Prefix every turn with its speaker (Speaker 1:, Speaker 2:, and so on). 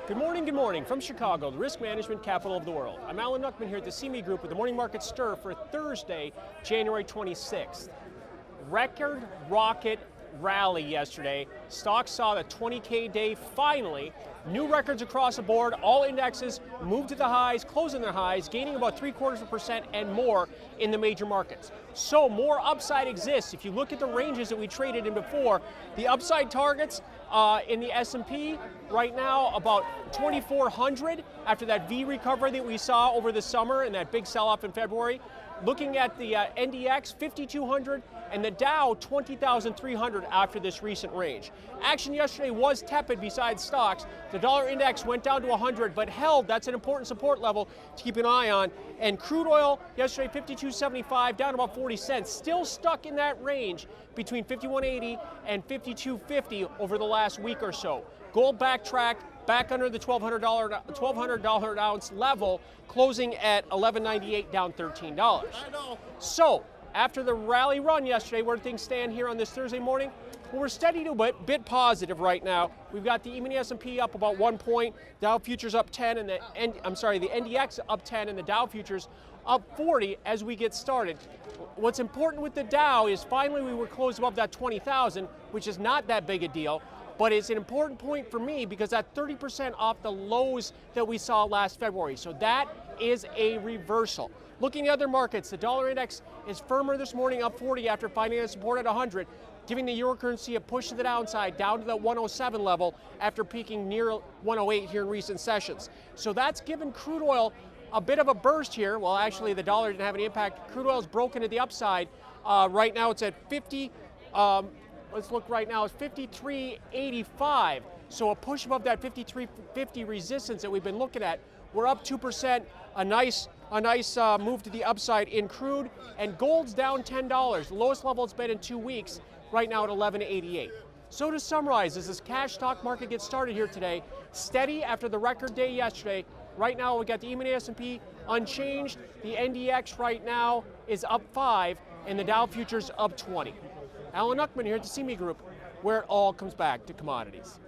Speaker 1: Good morning from Chicago, the risk management capital of the world. I'm Alan Nuckman here at the CME Group with the Morning Market Stir for Thursday, January 26th. Record rocket rally yesterday. Stocks saw the 20K day finally. New records across the board. All indexes moved to the highs, closing their highs, gaining about 0.75% and more in the major markets. So more upside exists. If you look at the ranges that we traded in before, the upside targets in the S&P right now about 2,400 after that V recovery that we saw over the summer and that big sell-off in February. Looking at the NDX, 5,200, and the Dow, 20,300 after this recent range. Action yesterday was tepid besides stocks. The dollar index went down to 100, but held. That's an important support level to keep an eye on. And crude oil yesterday, 52.75, down about 40 cents. Still stuck in that range between 51.80 and 52.50 over the last week or so. Gold backtracked back under the $1,200 an ounce level, closing at $11.98, down $13. So, after the rally run yesterday, where do things stand here on this Thursday morning? Well, we're steady to a bit positive right now. We've got the E-mini S&P up about 1 point, Dow futures up 10, and the NDX up 10, and the Dow futures up 40 as we get started. What's important with the Dow is finally we were closed above that 20,000, which is not that big a deal. But it's an important point for me because that's 30% off the lows that we saw last February. So that is a reversal. Looking at other markets, the dollar index is firmer this morning, up 40 after finding a support at 100, giving the euro currency a push to the downside down to that 107 level after peaking near 108 here in recent sessions. So that's given crude oil a bit of a burst here. Well, actually, the dollar didn't have any impact. Crude oil is broken to the upside. Right now, it's at 50. Let's look right now, it's 53.85. So a push above that 53.50 resistance that we've been looking at. We're up 2%, a nice move to the upside in crude, and gold's down $10. The lowest level it's been in 2 weeks, right now at 11.88. So to summarize, as this cash stock market gets started here today, steady after the record day yesterday. Right now we got the E-mini S&P unchanged, the NDX right now is up 5, and the Dow futures up 20. Alan Nuckman here at the CME Group, where it all comes back to commodities.